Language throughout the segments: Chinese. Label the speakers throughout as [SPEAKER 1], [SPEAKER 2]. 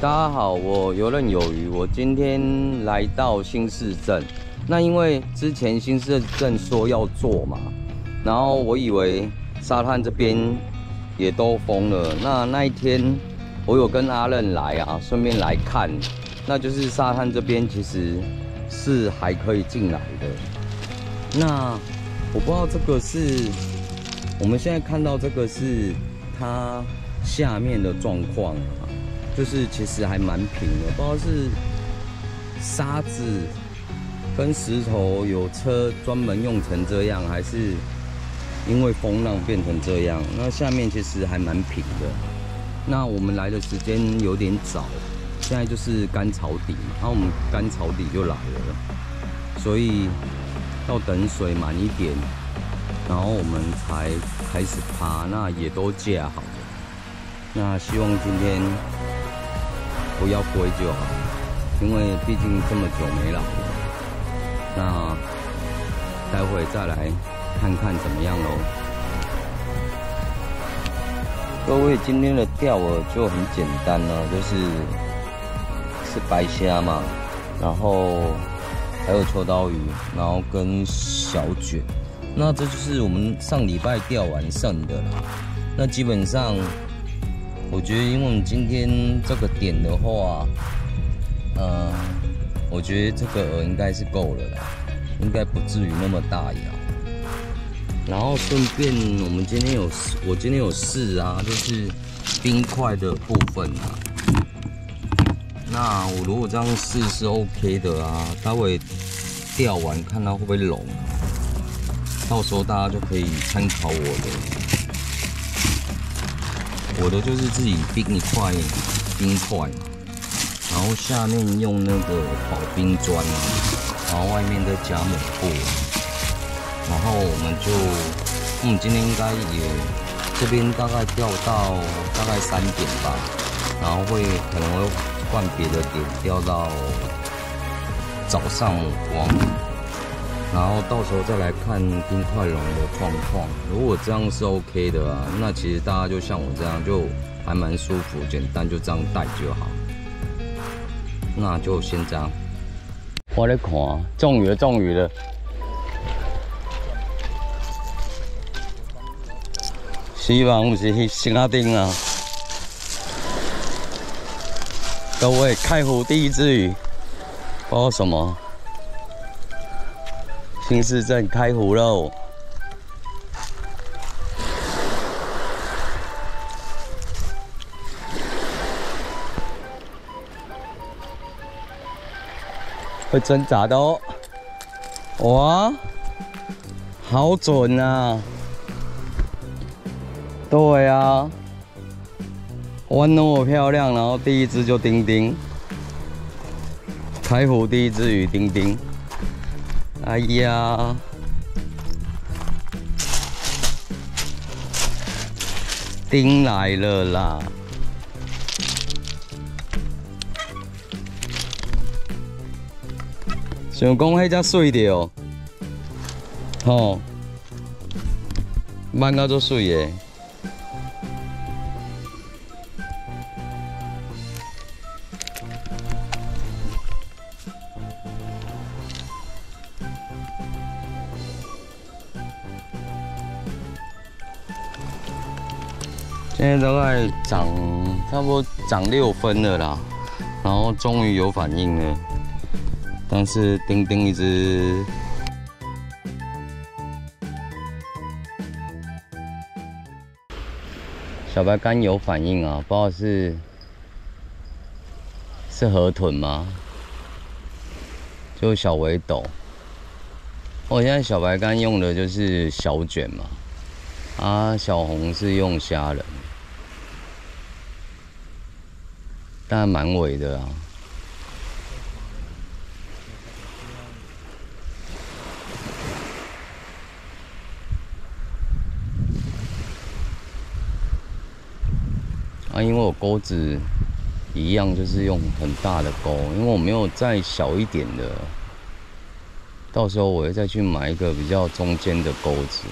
[SPEAKER 1] 大家好，我游刃有余。我今天来到新市镇，那因为之前新市镇说要做嘛，然后我以为沙滩这边也都封了。那一天我有跟阿任来啊，顺便来看，那就是沙滩这边其实是还可以进来的。那我不知道这个是我们现在看到这个是它下面的状况啊。就是其实还蛮平的，不知道是沙子跟石头有车专门用成这样，还是因为风浪变成这样。那下面其实还蛮平的。那我们来的时间有点早，现在就是干草底嘛，然后我们干草底就来了，所以要等水满一点，然后我们才开始爬。那也都架好了。那希望今天不要龟就好，因为毕竟这么久没来了。那待会再来看看怎么样咯。各位，今天的钓饵就很简单了，是白虾嘛，然后还有秋刀鱼，然后跟小卷。那这就是我们上礼拜钓完剩的啦。那基本上我觉得，因为我们今天这个点的话，我觉得这个饵应该是够了啦，应该不至于那么大咬。然后顺便，我今天有试啊，就是冰块的部分啊。那我如果这样试是 OK 的啊，待会钓完看它会不会拢啊，到时候大家就可以参考我的。我的就是自己冰一块冰块嘛，然后下面用那个保冰砖啊，然后外面再加抹布，然后我们今天应该也这边大概钓到大概3点吧，然后可能会换别的点钓到早上母光。然后到时候再来看冰块龙的状况，如果这样是 OK 的啊，那其实大家就像我这样，就还蛮舒服，简单就这样带就好。那就先这样。我在看，中鱼了！希望不是新阿丁啊！各位，开湖第一只鱼，不知道什么。新市镇开湖喽！会挣扎的哦！哇，好准啊！对啊，弯那么漂亮，然后第一只就丁丁，开湖第一只鱼丁丁。哎呀，丁来了啦！想讲迄只水着，吼，慢到足水的。现在大概差不多涨6分了啦，然后终于有反应了，但是丁丁一直小白竿有反应啊，不知道是河豚吗？就小围斗。我现在小白竿用的就是小卷嘛，啊，小红是用虾仁。但蛮尾的啊。因为我钩子一样，就是用很大的钩，因为我没有再小一点的。到时候我会再去买一个比较中间的钩子，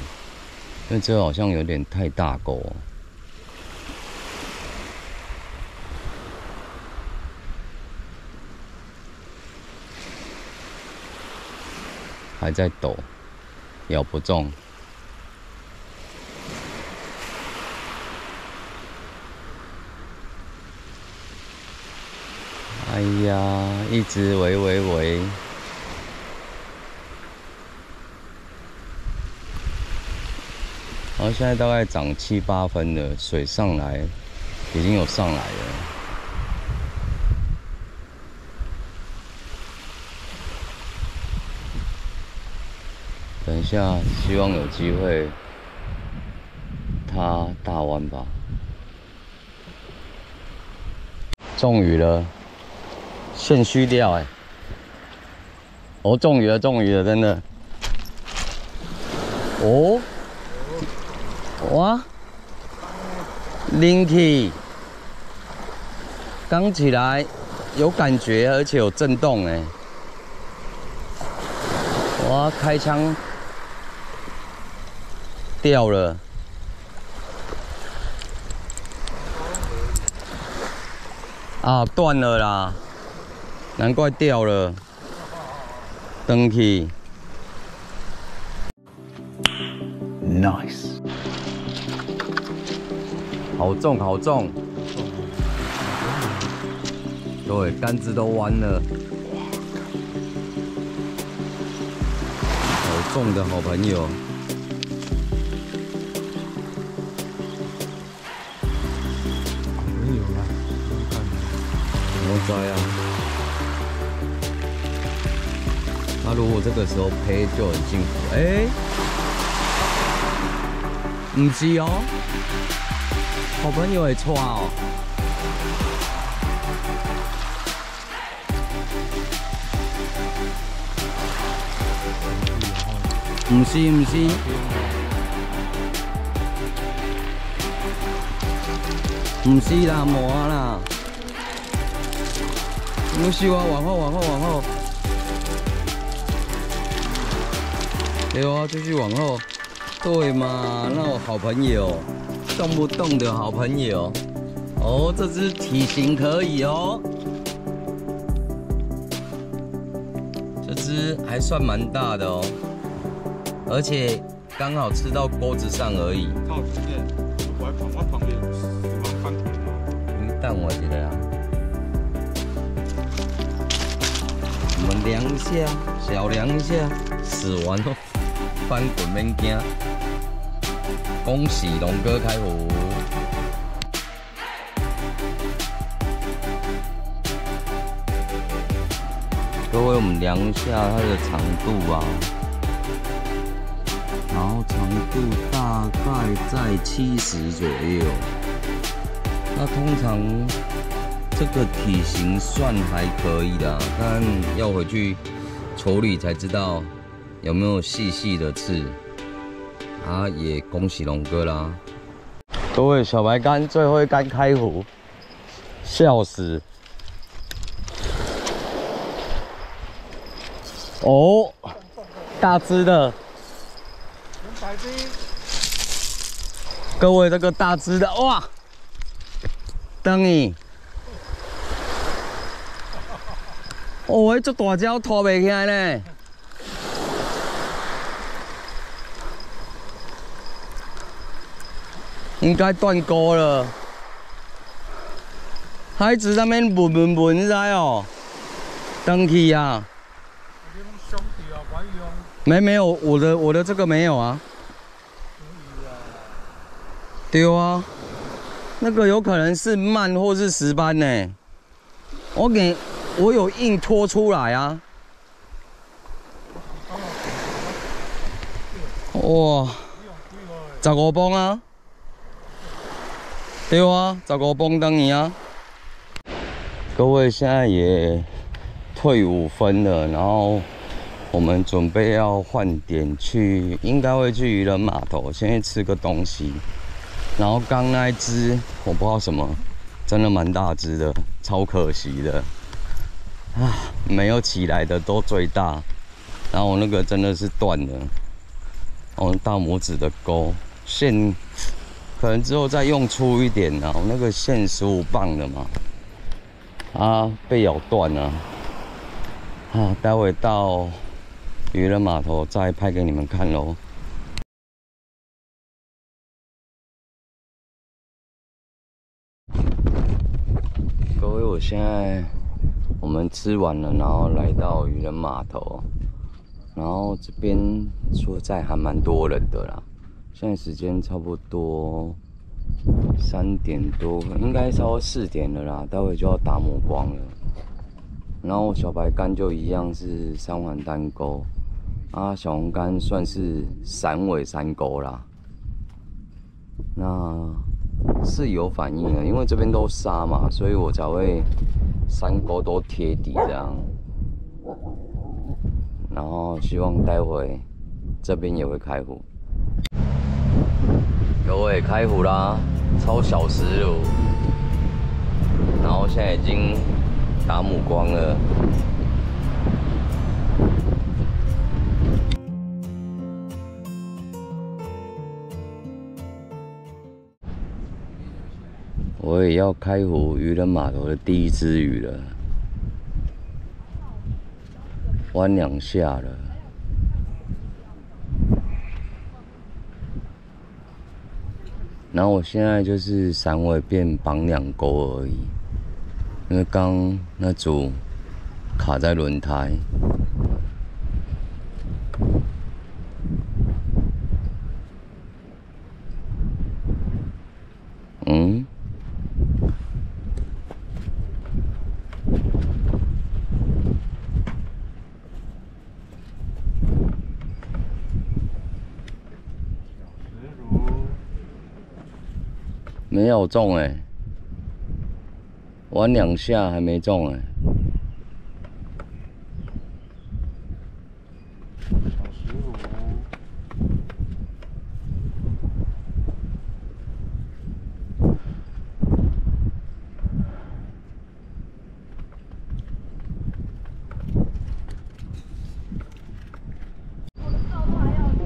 [SPEAKER 1] 因为这好像有点太大钩。还在抖，咬不中。哎呀，一直喂。然后现在大概涨7、8分了，水上来，已经有上来了。等一下，希望有机会，它大湾吧。中鱼了，线虚掉哎！哦，中鱼了，真的。哦。 哇，拎起，刚起来有感觉，而且有震动哎！哇，开枪掉了，啊，断了啦，难怪掉了，登起 ，nice。 好重，对，杆子都弯了。好重的好朋友。
[SPEAKER 2] 没有啦，
[SPEAKER 1] 我知啊。他如果这个时候配就很幸福。哎，不是哦。 好朋友会错哦，唔是，唔是啦，无啊啦，唔是啊，往后，对啊，继续往后，对嘛，那我好朋友。 动不动的好朋友哦，这只体型可以哦，这只还算蛮大的哦，而且刚好吃到钩子上而已。
[SPEAKER 2] 靠近点，我旁边10万翻滚嘛。
[SPEAKER 1] 你等我一下啊，我们量一下，小量一下，10万哦，翻滚免惊。 恭喜龙哥开湖！各位，我们量一下它的长度啊，然后长度大概在70左右。那通常这个体型算还可以的，但要回去处理才知道有没有细细的刺。 啊，也恭喜龙哥啦！各位，小白竿最后一竿开湖，笑死！哦，大只的
[SPEAKER 2] 200斤。
[SPEAKER 1] 各位，这个大只的哇，等你！哦，这大只拖袂起来呢。 应该断钩了，还一直在那边闻，你知哦？登去呀？没有，我的这个没有啊。对啊，那个有可能是鳗或是石斑呢。我有硬拖出来啊。哇，15磅啊！ 对啊，15磅等于啊。各位现在也退5分了，然后我们准备要换点去，应该会去渔人码头，先去吃个东西。然后刚那一只我不知道什么，真的蛮大只的，超可惜的。啊，没有起来的都最大，然后我那个真的是断了，哦，大拇指的钩线。 可能之后再用粗一点啊，我那个线15磅的嘛，啊，被咬断了，啊，待会到渔人码头再拍给你们看喽。各位，我们吃完了，然后来到渔人码头，然后这边说实在还蛮多人的啦。现在时间差不多3点多，应该差不多4点了啦，待会就要打母光了。然后小白竿就一样是3环单钩，啊，小红竿算是散尾3钩啦。那是有反应的，因为这边都沙嘛，所以我才会3钩都贴底这样。然后希望待会这边也会开湖。各位，开湖啦，超小时路，然后现在已经打母光了。我也要开湖渔人码头的第一只鱼了，弯2下了。然后我现在就是散尾变绑2钩而已，因为刚那组卡在轮胎。没有中哎，玩2下还没中哎。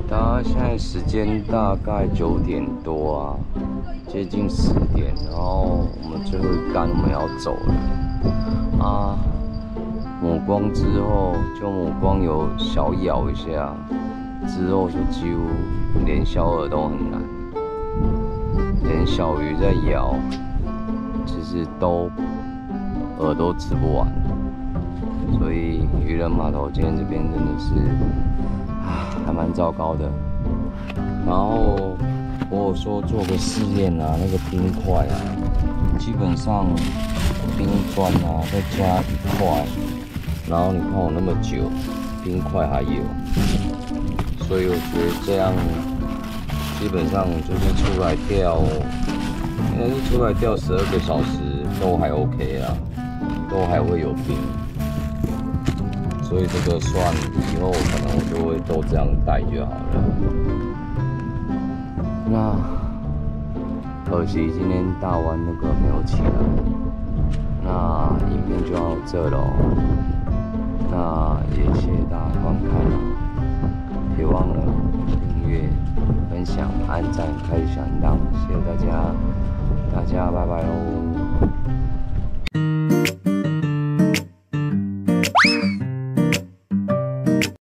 [SPEAKER 1] 大家现在时间大概9点多啊，接近10点，然后我们最后一竿我们要走了啊。母光之后，就母光有小咬一下，之后就几乎连小饵都很难，连小鱼在咬，其实都饵都吃不完，所以渔人码头今天这边真的是。还蛮糟糕的，然后我有说做个试验啊，那个冰块啊，基本上冰砖啊再加1块，然后你看我那么久，冰块还有，所以我觉得这样基本上就是出来钓，应该是出来钓12个小时都还 OK 啦，都还会有冰。所以这个算以后可能我就会都这样带就好了。那可惜今天大湾那个没有起来，那影片就到这喽。那也谢谢大家观看，别忘了订阅、分享、按赞、开小铃铛，谢谢大家，大家拜拜喽。